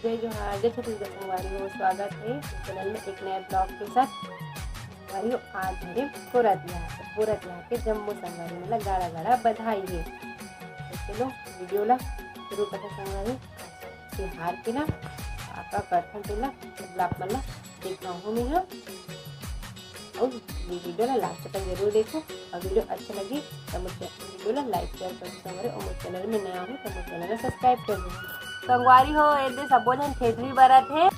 जय जोहार, जय छत्तीसगढ़ संगवारी हो। स्वागत है चैनल में एक नए ब्लॉग के साथ। संगवारी हो, आज है पूरा तिहार के जम्मू संगवारी मतलब गाड़ा गाड़ा बधाई है। तो चलो वीडियो ला शुरू करते संगवारी। तिहार के ना आपका कठन तेला ब्लॉग मतलब देखना हो मैं और ये वीडियो ला लास्ट तक जरूर देखो। और वीडियो अच्छा लगी तो मुझे वीडियो ला लाइक शेयर कर संगवारी और मुझे चैनल में नया हो तो मुझे चैनल सब्सक्राइब कर दो। संगवारी हो ऐसे सबो जन ठेठरी बरत है।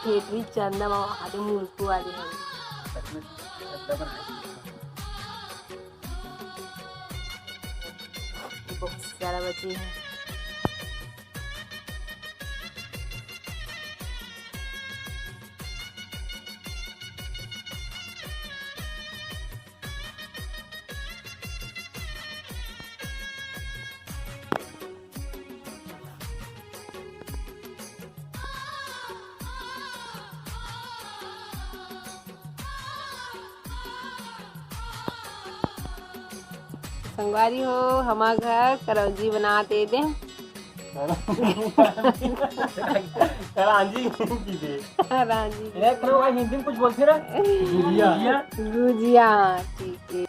ठेठरी चंदा मामा आदि मुर्कू वाली है। बहुत सारा बची है। संगवारी हो हमारा घर करौजी बनाते दे। रांझी की दे। रांझी ये करो भाई हिंदी में कुछ बोलते रहे। गुजिया गुजिया ठीक है।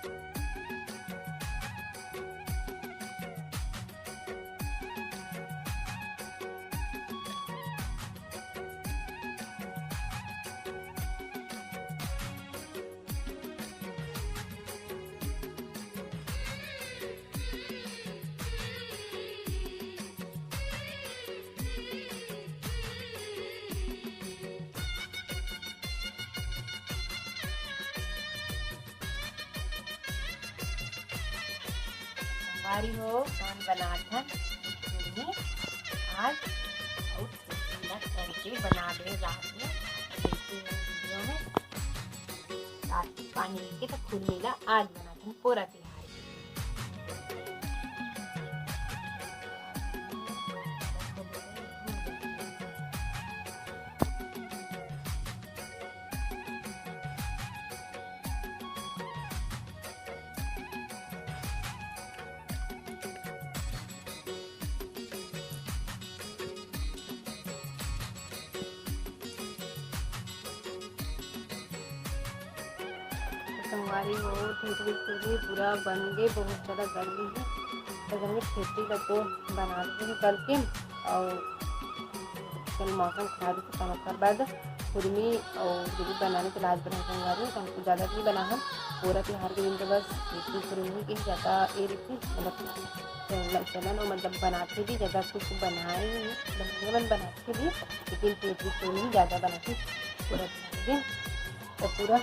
संगवारी हो कौन बनाता आज और करके बना दे रात में। देखते हैं वीडियो में रात पानी लेके तो खुल लेला। आज बनाते हैं पूरा तिहार। संगवारी हो ठेठरी पूरी पूरा बन गए। बहुत ज़्यादा गर्मी है तो घर में ठेठरी को बनाते हैं करके। और कल मौसम खराब है तो कर बाद खुरमी और जब बनाने के बाद बना संगवारी हो तो हमको ज़्यादा नहीं बना हम पूरा तिहार के दिन तो बस ठेठरी खुरमी की ज़्यादा ये रहती मतलब चलन और मतलब बनाते भी ज़्यादा कुछ बनाए नहीं बनाते भी लेकिन ठेठरी खुरमी ज़्यादा बनाती पूरा तिहार दिन। तो पूरा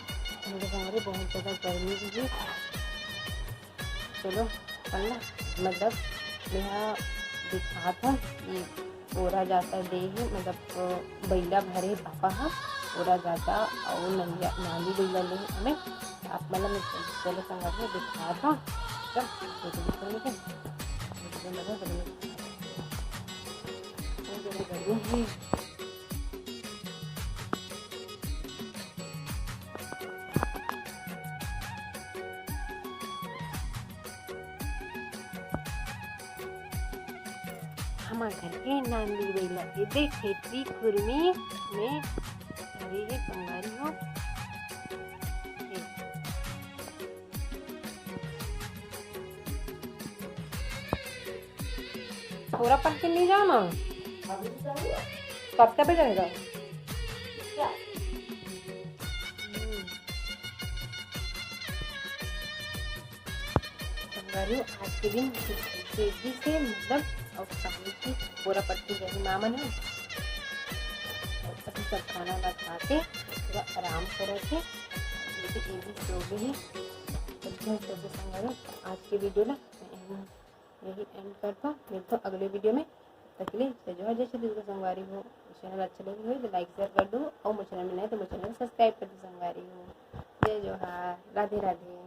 मेरे संगवारी बहुत ज़्यादा गर्मी भी है। चलो कल मतलब यहाँ दिखा था कि ओरा जाता दे है मतलब बैला भरे पापा हाँ ओरा जाता और नाली बैला ले हमें आप मतलब चलो संगवारी दिखा था गर्मी हमारे घर के नांदी बैला देख ठेठरी खुरमी में भरी है संगवारी हो। पूरा पक के नहीं जाना कब तक जाएगा। संगवारी आज के दिन तेजी से मतलब और पानी की पूरा पट्टी जैसे मामन है और अभी सब खाना वाना खा के पूरा आराम करे थे ये भी सो गई। संगवारी आज की वीडियो ना यही एंड करता हूँ। मिलता हूँ अगले वीडियो में। तक के लिए जय जोहार, जय छत्तीसगढ़ संगवारी हो। चैनल अच्छा लगे हो तो लाइक शेयर कर दो और मुझे चैनल में नए तो मुझे चैनल सब्सक्राइब कर दो संगवारी हो। जय जोहार, राधे राधे।